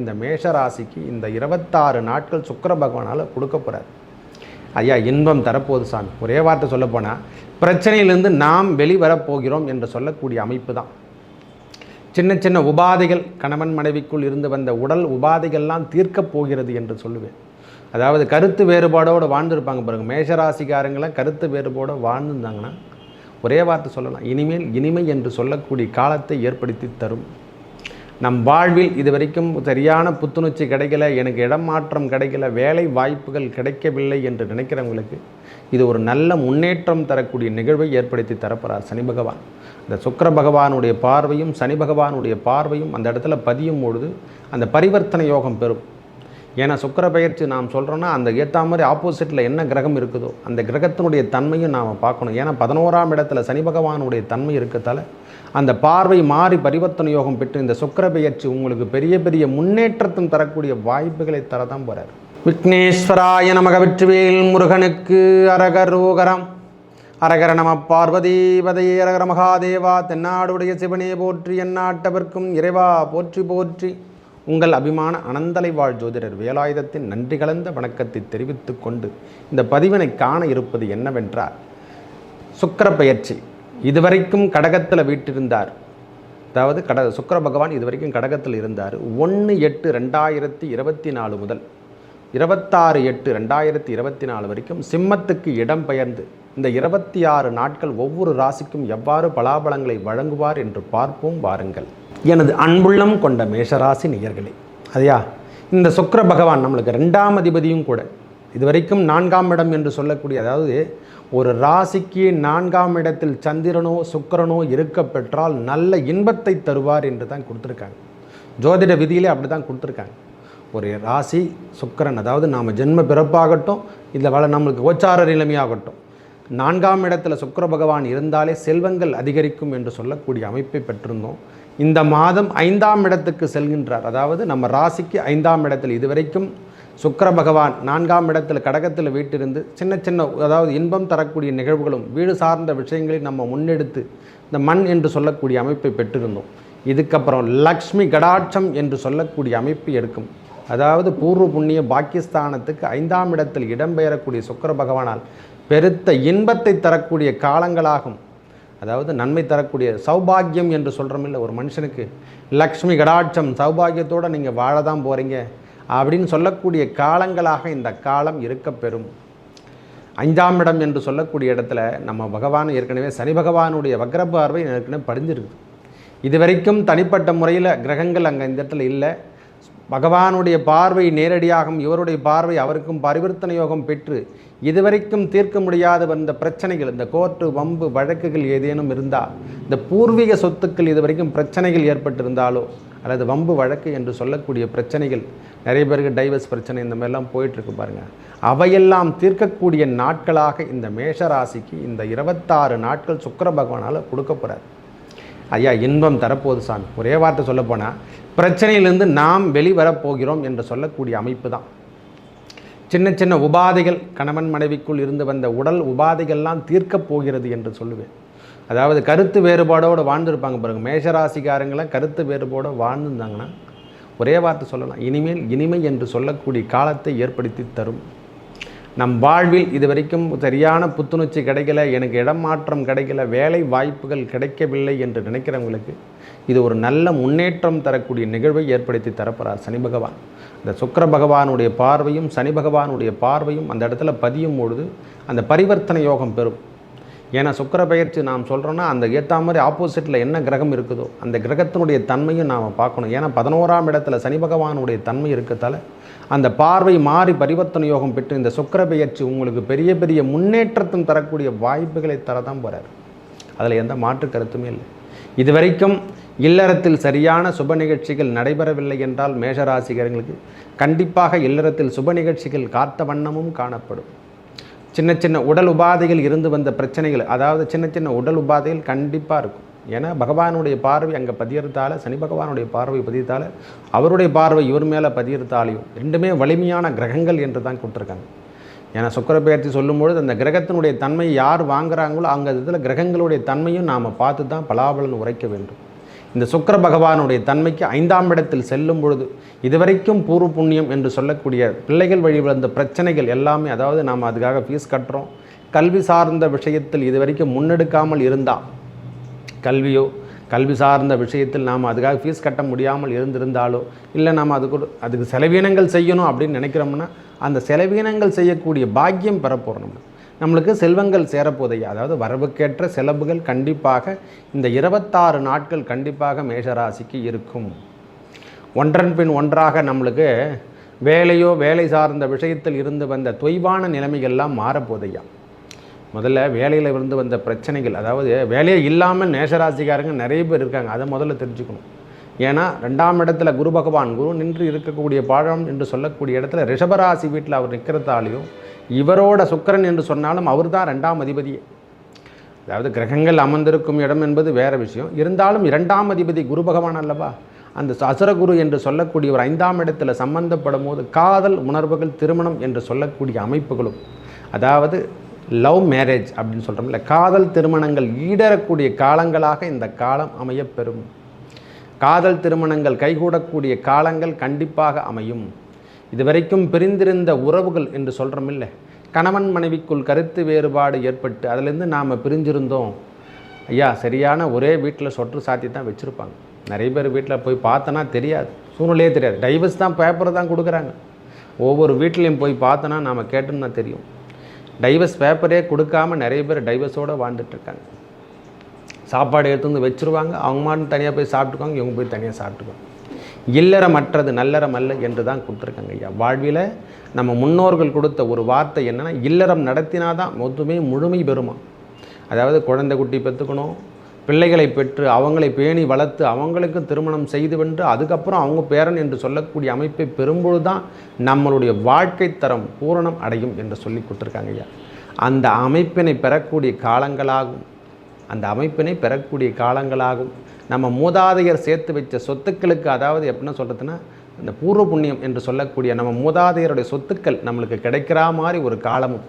இந்த மேஷ ராசிக்கு இந்த 26 நாட்கள் சுக்கிர பகவானால் கொடுக்க போகிறார். ஐயா இன்பம் தரப்போகுது சாமி. ஒரே வார்த்தை சொல்லப்போனால் பிரச்சனையிலிருந்து நாம் வெளிவரப்போகிறோம் என்று சொல்லக்கூடிய அமைப்பு தான். சின்ன சின்ன உபாதைகள், கணவன் மனைவிக்குள் இருந்து வந்த உடல் உபாதைகள்லாம் தீர்க்கப் போகிறது என்று சொல்லுவேன். அதாவது கருத்து வேறுபாடோடு வாழ்ந்துருப்பாங்க பாருங்கள். மேஷராசிக்காரங்களாம் கருத்து வேறுபாடோடு வாழ்ந்துருந்தாங்கன்னா ஒரே வார்த்தை சொல்லலாம், இனிமேல் இனிமை என்று சொல்லக்கூடிய காலத்தை ஏற்படுத்தி தரும். நம் வாழ்வில் இது வரைக்கும் சரியான புத்துணர்ச்சி கிடைக்கல, எனக்கு இடம் மாற்றம் கிடைக்கல, வேலை வாய்ப்புகள் கிடைக்கவில்லை என்று நினைக்கிறவங்களுக்கு இது ஒரு நல்ல முன்னேற்றம் தரக்கூடிய நிகழ்வை ஏற்படுத்தி தரப்போகிறார் சனி பகவான். இந்த சுக்கிர பகவானுடைய பார்வையும் சனி பகவானுடைய பார்வையும் அந்த இடத்துல பதியும் பொழுது அந்த பரிவர்த்தனை யோகம் பெறும். ஏன்னா சுக்கிர பெயர்ச்சி நாம் சொல்கிறோன்னா அந்த ஏற்ற மாதிரி ஆப்போசிட்டில் என்ன கிரகம் இருக்குதோ அந்த கிரகத்தினுடைய தன்மையும் நாம் பார்க்கணும். ஏன்னா 11ஆம் இடத்துல சனி பகவானுடைய தன்மை இருக்கத்தால் அந்த பார்வை மாறி பரிவர்த்தனை யோகம் பெற்று இந்த சுக்கிர பெயர்ச்சி உங்களுக்கு பெரிய பெரிய முன்னேற்றத்தும் தரக்கூடிய வாய்ப்புகளை தரதான் போகிறார். விக்னேஸ்வராய நமக. வெற்றிவேல் முருகனுக்கு அரகரோகரம். அரகர நம பார்வதீபதையே. அரகர மகாதேவா. தென்னாடுடைய சிவனே போற்றி, எந்நாட்டவர்க்கும் இறைவா போற்றி போற்றி. உங்கள் அபிமான அனந்தலை வாழ் ஜோதிடர் வேலாயுதத்தின் நன்றி கலந்த வணக்கத்தை தெரிவித்து கொண்டு இந்த பதிவினை காண இருப்பது என்னவென்றால், சுக்கிர பெயர்ச்சி இதுவரைக்கும் கடகத்தில் வீட்டிருந்தார். அதாவது சுக்கிர பகவான் இதுவரைக்கும் கடகத்தில் இருந்தார். 1/8/2024 முதல் 26/8/2024 வரைக்கும் சிம்மத்துக்கு இடம் பெயர்ந்து இந்த 26 நாட்கள் ஒவ்வொரு ராசிக்கும் எவ்வாறு பலாபலங்களை வழங்குவார் என்று பார்ப்போம் வாருங்கள். எனது அன்புள்ளம் கொண்ட மேஷராசி நேயர்களே, அதையா இந்த சுக்கிர பகவான் நம்மளுக்கு 2ஆம் அதிபதியும் கூட. இதுவரைக்கும் 4ஆம் இடம் என்று சொல்லக்கூடிய, அதாவது ஒரு ராசிக்கு 4ஆம் இடத்தில் சந்திரனோ சுக்கிரனோ இருக்க பெற்றால் நல்ல இன்பத்தை தருவார் என்று தான் கொடுத்துருக்காங்க. ஜோதிட விதியிலே அப்படி தான் கொடுத்துருக்காங்க. ஒரு ராசி சுக்கிரன், அதாவது நாம் ஜென்ம பிறப்பாகட்டும் இல்லை நம்மளுக்கு கோச்சார நிலைமையாகட்டும், 4ஆம் இடத்துல சுக்கிர பகவான் இருந்தாலே செல்வங்கள் அதிகரிக்கும் என்று சொல்லக்கூடிய அமைப்பை பெற்றிருந்தோம். இந்த மாதம் 5ஆம் இடத்துக்கு செல்கின்றார். அதாவது நம்ம ராசிக்கு 5ஆம் இடத்தில் இதுவரைக்கும் சுக்கிர பகவான் 4ஆம் இடத்தில் கடகத்தில் வீட்டிருந்து சின்ன சின்ன, அதாவது இன்பம் தரக்கூடிய நிகழ்வுகளும் வீடு சார்ந்த விஷயங்களை நம்ம முன்னெடுத்து இந்த மண் என்று சொல்லக்கூடிய அமைப்பை பெற்றிருந்தோம். இதுக்கப்புறம் லக்ஷ்மி கடாட்சம் என்று சொல்லக்கூடிய அமைப்பு எடுக்கும். அதாவது பூர்வ புண்ணிய பாக்கியஸ்தானத்துக்கு 5ஆம் இடத்தில் இடம்பெயரக்கூடிய சுக்கிர பகவானால் பெருத்த இன்பத்தை தரக்கூடிய காலங்களாகும். அதாவது நன்மை தரக்கூடிய சௌபாகியம் என்று சொல்கிறோமில்ல, ஒரு மனுஷனுக்கு லக்ஷ்மி கடாட்சம் சௌபாகியத்தோடு நீங்கள் வாழ தான் போகிறீங்க அப்படின்னு சொல்லக்கூடிய காலங்களாக இந்த காலம் இருக்க பெறும். 5ஆம் இடம் என்று சொல்லக்கூடிய இடத்துல நம்ம பகவான் ஏற்கனவே சனி பகவானுடைய வக்ர பார்வை ஏற்கனவே படிஞ்சிருக்கு. இதுவரைக்கும் தனிப்பட்ட முறையில் கிரகங்கள் அங்கே இந்த இடத்துல இல்லை. பகவானுடைய பார்வை நேரடியாகவும் இவருடைய பார்வை அவருக்கும் பரிவர்த்தனை யோகம் பெற்று இதுவரைக்கும் தீர்க்க முடியாத வந்த பிரச்சனைகள், இந்த கோர்ட்டு வம்பு வழக்குகள் ஏதேனும் இருந்தால், இந்த பூர்வீக சொத்துக்கள் இதுவரைக்கும் பிரச்சனைகள் ஏற்பட்டிருந்தாலோ அல்லது வம்பு வழக்கு என்று சொல்லக்கூடிய பிரச்சனைகள், நிறைய பேருக்கு டைவர்ஸ் பிரச்சனை இந்த மாதிரிலாம் போயிட்டுருக்கு பாருங்கள், அவையெல்லாம் தீர்க்கக்கூடிய நாட்களாக இந்த மேஷ ராசிக்கு இந்த 26 நாட்கள் சுக்கிர பகவானால் கொடுக்க போகிறார். ஐயா இன்பம் தரப்போகுது சாமி. ஒரே வார்த்தை சொல்லப்போனால் பிரச்சனையிலிருந்து நாம் வெளிவரப்போகிறோம் என்று சொல்லக்கூடிய அமைப்பு தான். சின்ன சின்ன உபாதைகள், கணவன் மனைவிக்குள் இருந்து வந்த உடல் உபாதைகள்லாம் தீர்க்கப் போகிறது என்று சொல்லுவேன். அதாவது கருத்து வேறுபாடோடு வாழ்ந்துருப்பாங்க பாருங்கள். மேஷராசிக்காரங்களாம் கருத்து வேறுபாடோடு வாழ்ந்துருந்தாங்கன்னா ஒரே வார்த்தை சொல்லலாம், இனிமேல் இனிமை என்று சொல்லக்கூடிய காலத்தை ஏற்படுத்தி தரும். நம் வாழ்வில் இது வரைக்கும் சரியான புத்துணர்ச்சி கிடைக்கல, எனக்கு இடம் மாற்றம் கிடைக்கல, வேலை வாய்ப்புகள் கிடைக்கவில்லை என்று நினைக்கிறவங்களுக்கு இது ஒரு நல்ல முன்னேற்றம் தரக்கூடிய நிகழ்வை ஏற்படுத்தி தரப்போகிறார் சனி பகவான். இந்த சுக்கிர பகவானுடைய பார்வையும் சனி பகவானுடைய பார்வையும் அந்த இடத்துல பதியும் பொழுது அந்த பரிவர்த்தனை யோகம் பெறும். ஏன்னா சுக்கிர பெயர்ச்சி நாம் சொல்கிறோன்னா அந்த ஏற்ற மாதிரி ஆப்போசிட்டில் என்ன கிரகம் இருக்குதோ அந்த கிரகத்தினுடைய தன்மையும் நாம் பார்க்கணும். ஏன்னா 11ஆம் இடத்துல சனி பகவானுடைய தன்மை இருக்கத்தால் அந்த பார்வை மாறி பரிவர்த்தனை யோகம் பெற்று இந்த சுக்கிர பெயர்ச்சி உங்களுக்கு பெரிய பெரிய முன்னேற்றத்தும் தரக்கூடிய வாய்ப்புகளை தரதான் போகிறார். அதில் எந்த மாற்று கருத்துமே இல்லை. இதுவரைக்கும் இல்லறத்தில் சரியான சுப நிகழ்ச்சிகள் நடைபெறவில்லை என்றால் மேஷராசிகர்களுக்கு கண்டிப்பாக இல்லறத்தில் சுப நிகழ்ச்சிகள் காத்த வண்ணமும் காணப்படும். சின்ன சின்ன உடல் உபாதைகள் இருந்து வந்த பிரச்சனைகள், அதாவது சின்ன சின்ன உடல் உபாதைகள் கண்டிப்பாக இருக்கும். ஏன்னா பகவானுடைய பார்வை அங்கே பதியறதால, சனி பகவானுடைய பார்வை பதியத்தால், அவருடைய பார்வை இவர் மேலே பதியறதாலையும் ரெண்டுமே வலிமையான கிரகங்கள் என்று தான் கொடுத்துருக்காங்க. ஏன்னா சுக்கிர பெயர்ச்சி சொல்லும்பொழுது அந்த கிரகத்தினுடைய தன்மை யார் வாங்குகிறாங்களோ அங்கே இதில் கிரகங்களுடைய தன்மையும் நாம் பார்த்து தான் பலாபலன் உரைக்க வேண்டும். இந்த சுக்கிர பகவானுடைய தன்மைக்கு 5ஆம் இடத்தில் செல்லும் பொழுது இதுவரைக்கும் பூர்வ புண்ணியம் என்று சொல்லக்கூடிய பிள்ளைகள் வழி வந்த பிரச்சனைகள் எல்லாமே, அதாவது நாம் அதுக்காக ஃபீஸ் கட்டுறோம், கல்வி சார்ந்த விஷயத்தில் இதுவரைக்கும் முன்னெடுக்காமல் இருந்தால், கல்வி சார்ந்த விஷயத்தில் நாம் அதுக்காக ஃபீஸ் கட்ட முடியாமல் இருந்திருந்தாலோ, இல்லை நாம் அதுக்கு செலவீனங்கள் செய்யணும் அப்படின்னு நினைக்கிறோம்னா அந்த செலவீனங்கள் செய்யக்கூடிய பாக்கியம் பெறப்போகிறோம். நம்மளுக்கு செல்வங்கள் சேரப்போதையா, அதாவது வரவுக்கேற்ற செலவுகள் கண்டிப்பாக இந்த 26 நாட்கள் கண்டிப்பாக மேஷராசிக்கு இருக்கும். ஒன்றன் பின் ஒன்றாக நம்மளுக்கு வேலை சார்ந்த விஷயத்தில் இருந்து வந்த தொய்வான நிலைமைகள்லாம் மாறப்போதையா. முதல்ல வேலையில் இருந்து வந்த பிரச்சனைகள், அதாவது வேலையே இல்லாமல் மேஷராசிக்காரங்க நிறைய பேர் இருக்காங்க, அதை முதல்ல தெரிஞ்சுக்கணும். ஏன்னா 2ஆம் இடத்துல குரு பகவான் நின்று இருக்கக்கூடிய பாழம் என்று சொல்லக்கூடிய இடத்துல ரிஷபராசி வீட்டில் அவர் நிற்கிறதாலையும், இவரோட சுக்கிரன் என்று சொன்னாலும் அவர் தான் 2ஆம் அதிபதியே. அதாவது கிரகங்கள் அமர்ந்திருக்கும் இடம் என்பது வேறு விஷயம், இருந்தாலும் 2ஆம் அதிபதி குரு பகவான் அல்லவா. அந்த அசுரகுரு என்று சொல்லக்கூடிய ஒரு 5ஆம் இடத்துல சம்பந்தப்படும் போது காதல் உணர்வுகள், திருமணம் என்று சொல்லக்கூடிய அமைப்புகளும், அதாவது லவ் மேரேஜ் அப்படின்னு சொல்கிறோம்ல, காதல் திருமணங்கள் ஈடறக்கூடிய காலங்களாக இந்த காலம் அமையப்பெறும். காதல் திருமணங்கள் கைகூடக்கூடிய காலங்கள் கண்டிப்பாக அமையும். இதுவரைக்கும் பிரிந்திருந்த உறவுகள் என்று சொல்கிறோம் இல்லை, கணவன் மனைவிக்குள் கருத்து வேறுபாடு ஏற்பட்டு அதிலேருந்து நாம் பிரிஞ்சிருந்தோம் ஐயா, சரியான ஒரே வீட்டில் சொற்று சாத்தி தான் வச்சுருப்பாங்க. நிறைய பேர் வீட்டில் போய் பார்த்தோன்னா தெரியாது, சூழ்நிலையே தெரியாது, டைவர்ஸ் தான் பேப்பர் தான் கொடுக்குறாங்க. ஒவ்வொரு வீட்லேயும் போய் பார்த்தோன்னா நாம் கேட்டோம்னா தெரியும், டைவர்ஸ் பேப்பரே கொடுக்காமல் நிறைய பேர் டைவர்ஸோடு வாழ்ந்துட்டுருக்காங்க. சாப்பாடு எடுத்து வந்து வச்சுருவாங்க, அவங்க மட்டும் தனியாக போய் சாப்பிட்டுக்குவாங்க, இவங்க போய் தனியாக சாப்பிட்டுக்குவாங்க. இல்லறமற்றது நல்லறம் அல்ல என்று தான் கொடுத்துருக்காங்க ஐயா. வாழ்வில் நம்ம முன்னோர்கள் கொடுத்த ஒரு வார்த்தை என்னென்னா, இல்லறம் நடத்தினாதான் மொத்தமே முழுமை பெறுமா. அதாவது குழந்தை குட்டி பெற்றுக்கணும், பிள்ளைகளை பெற்று அவங்களை பேணி வளர்த்து அவங்களுக்கு திருமணம் செய்து வென்று அதுக்கப்புறம் அவங்க பேரன் என்று சொல்லக்கூடிய அமைப்பை பெறும்பொழுது தான் நம்மளுடைய வாழ்க்கை தரம் பூரணம் அடையும் என்று சொல்லி கொடுத்துருக்காங்க ஐயா. அந்த அமைப்பினை பெறக்கூடிய காலங்களாகும் நம்ம மூதாதையர் சேர்த்து வச்ச சொத்துக்களுக்கு, அதாவது எப்படின்னா சொல்கிறதுன்னா இந்த பூர்வ புண்ணியம் என்று சொல்லக்கூடிய நம்ம மூதாதையருடைய சொத்துக்கள் நம்மளுக்கு கிடைக்கிற மாதிரி ஒரு காலமும்,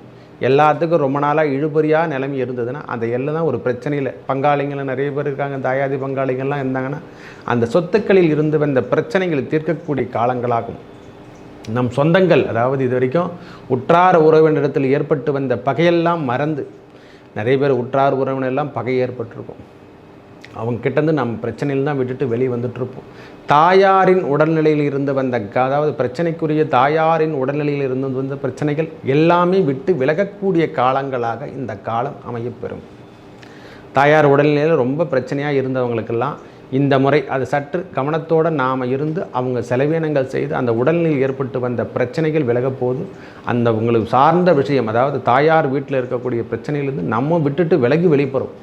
எல்லாத்துக்கும் ரொம்ப நாளாக இழுபறியாக நிலைமை இருந்ததுன்னா அந்த எல்லாம் தான் ஒரு பிரச்சனையில் பங்காளிங்கள்லாம் நிறைய பேர் இருக்காங்க, தாயாதி பங்காளிகள்லாம் இருந்தாங்கன்னா அந்த சொத்துக்களில் இருந்து வந்த பிரச்சனைகளை தீர்க்கக்கூடிய காலங்களாகும். நம் சொந்தங்கள், அதாவது இது வரைக்கும் உற்றார உறவினரிடத்தில் ஏற்பட்டு வந்த பகையெல்லாம் மறந்து, நிறைய பேர் உற்றார் உறவினெல்லாம் பகை ஏற்பட்டிருக்கும், அவங்க கிட்டேருந்து நம்ம பிரச்சனையில் தான் விட்டுட்டு வெளியே வந்துட்டுருப்போம். தாயாரின் உடல்நிலையில் இருந்து வந்த, அதாவது பிரச்சனைக்குரிய தாயாரின் உடல்நிலையில் இருந்து வந்த பிரச்சனைகள் எல்லாமே விட்டு விலகக்கூடிய காலங்களாக இந்த காலம் அமையப்பெறும். தாயார் உடல்நிலையில் ரொம்ப பிரச்சனையாக இருந்தவங்களுக்கெல்லாம் இந்த முறை அது சற்று கவனத்தோடு நாம் இருந்து அவங்க செலவீனங்கள் செய்து அந்த உடல்நிலையில் ஏற்பட்டு வந்த பிரச்சனைகள் விலகப்போது அந்த உங்களுக்கு சார்ந்த விஷயம், அதாவது தாயார் வீட்டில் இருக்கக்கூடிய பிரச்சனையிலிருந்து நம்ம விட்டுட்டு விலகி வெளிப்போகிறோம்.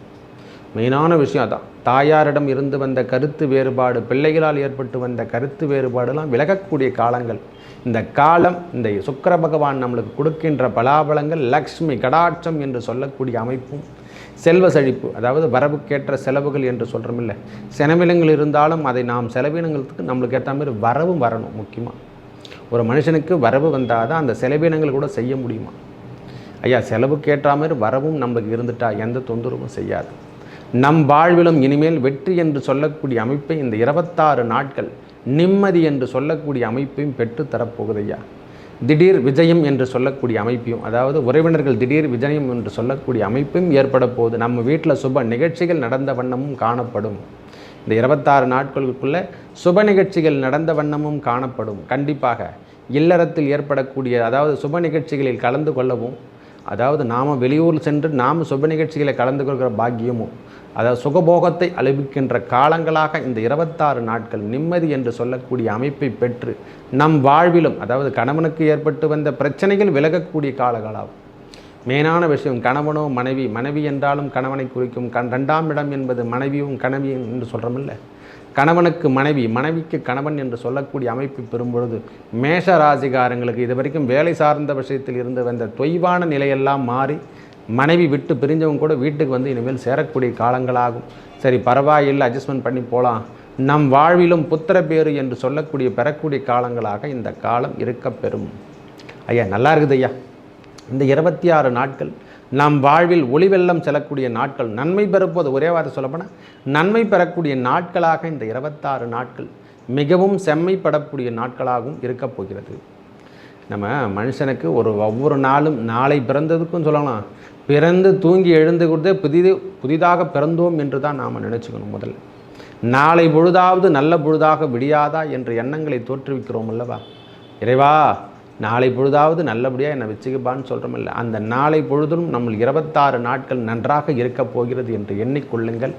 மெயினான விஷயம் அதான். தாயாரிடம் இருந்து வந்த கருத்து வேறுபாடு, பிள்ளைகளால் ஏற்பட்டு வந்த கருத்து வேறுபாடுலாம் விலகக்கூடிய காலங்கள் இந்த காலம். இந்த சுக்கிர பகவான் நம்மளுக்கு கொடுக்கின்ற பலாபலங்கள் லக்ஷ்மி கடாட்சம் என்று சொல்லக்கூடிய அமைப்பும், செல்வ செழிப்பு, அதாவது வரவுக்கேற்ற செலவுகள் என்று சொல்கிறோம் இல்லை, செலவினங்கள் இருந்தாலும் அதை நாம் செலவினங்களுக்கு நம்மளுக்கு ஏற்ற மாதிரி வரவும் வரணும். முக்கியமாக ஒரு மனுஷனுக்கு வரவு வந்தால் தான் அந்த செலவினங்கள் கூட செய்ய முடியுமா ஐயா. செலவுக்கு ஏற்ற மாதிரி வரவும் நம்மளுக்கு இருந்துட்டால் எந்த தொந்தரவும் செய்யாது. நம் வாழ்விலும் இனிமேல் வெற்றி என்று சொல்லக்கூடிய அமைப்பை இந்த 26 நாட்கள் நிம்மதி என்று சொல்லக்கூடிய அமைப்பையும் பெற்று தரப்போகுதையா. திடீர் விஜயம் என்று சொல்லக்கூடிய அமைப்பையும், அதாவது உறவினர்கள் திடீர் விஜயம் என்று சொல்லக்கூடிய அமைப்பையும் ஏற்பட போது நம்ம வீட்டில் சுப நிகழ்ச்சிகள் நடந்த வண்ணமும் காணப்படும். இந்த 26 நாட்களுக்குள்ளே சுப நிகழ்ச்சிகள் நடந்த வண்ணமும் காணப்படும். கண்டிப்பாக இல்லறத்தில் ஏற்படக்கூடிய, அதாவது சுப நிகழ்ச்சிகளில் கலந்து கொள்ளவும், அதாவது நாம் வெளியூர் சென்று நாம் சுப நிகழ்ச்சிகளை கலந்து கொள்கிற பாக்கியமும், அதாவது சுகபோகத்தை அனுபவிக்கின்ற காலங்களாக இந்த 26 நாட்கள் நிம்மதி என்று சொல்லக்கூடிய அமைப்பை பெற்று நம் வாழ்விலும், அதாவது கணவனுக்கு ஏற்பட்டு வந்த பிரச்சனைகள் விலகக்கூடிய காலங்களாகும். மெயினான விஷயம் கணவனோ மனைவி என்றாலும் கணவனை குறிக்கும். 2ஆம் இடம் என்பது மனைவியும் கணவியும் என்று சொல்கிறோமில்ல, கணவனுக்கு மனைவிக்கு கணவன் என்று சொல்லக்கூடிய அமைப்பு பெறும்பொழுது மேஷ ராசிகாரங்களுக்கு இது வரைக்கும் வேலை சார்ந்த விஷயத்தில் இருந்து வந்த தொய்வான நிலையெல்லாம் மாறி மனைவி விட்டு பிரிஞ்சவங்க கூட வீட்டுக்கு வந்து இனிமேல் சேரக்கூடிய காலங்களாகும். சரி பரவாயில்லை, அட்ஜஸ்ட்மெண்ட் பண்ணி போகலாம், நம் வாழ்விலும் புத்திர பேறு என்று சொல்லக்கூடிய பெறக்கூடிய காலங்களாக இந்த காலம் இருக்க பெறும். ஐயா நல்லா இருக்குது ஐயா. இந்த 26 நாட்கள் நம் வாழ்வில் ஒளி வெள்ளம் செல்லக்கூடிய நாட்கள், நன்மை பெறும்போது ஒரே வார்த்தை சொல்லப்போனால் நன்மை பெறக்கூடிய நாட்களாக இந்த 26 நாட்கள் மிகவும் செம்மைப்படக்கூடிய நாட்களாகவும் இருக்கப் போகிறது. நம்ம மனுஷனுக்கு ஒவ்வொரு நாளும் நாளை பிறந்ததுக்கும் சொல்லலாம், பிறந்து தூங்கி எழுந்து கொடுத்தே புதிதாக பிறந்தோம் என்று தான் நாம் நினச்சிக்கணும். முதல்ல நாளை பொழுதாவது நல்ல பொழுதாக விடியாதா என்ற எண்ணங்களை தோற்றுவிக்கிறோம் அல்லவா? இறைவா நாளை பொழுதாவது நல்லபடியாக என்னை வச்சுக்கப்பான்னு சொல்கிறோமில்ல, அந்த நாளை பொழுதும் நம்ம 26 நாட்கள் நன்றாக இருக்கப் போகிறது என்று எண்ணிக்கொள்ளுங்கள்.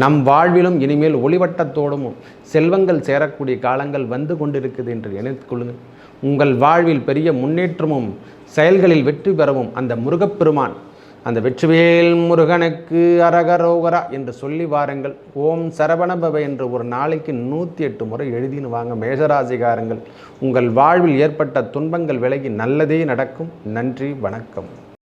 நம் வாழ்விலும் இனிமேல் ஒளிவட்டத்தோடும் செல்வங்கள் சேரக்கூடிய காலங்கள் வந்து கொண்டிருக்குது என்று எண்ணிக்கொள்ளுங்கள். உங்கள் வாழ்வில் பெரிய முன்னேற்றமும் செயல்களில் வெற்றி பெறவும் அந்த முருகப்பெருமான், அந்த வெற்றிவேல் முருகனுக்கு அரகரோகரா என்று சொல்லி வாருங்கள். ஓம் சரவணபவ என்று ஒரு நாளைக்கு 108 முறை எழுதின்னு வாங்க. மேஷராசிகாரங்கள், உங்கள் வாழ்வில் ஏற்பட்ட துன்பங்கள் விலகி நல்லதே நடக்கும். நன்றி, வணக்கம்.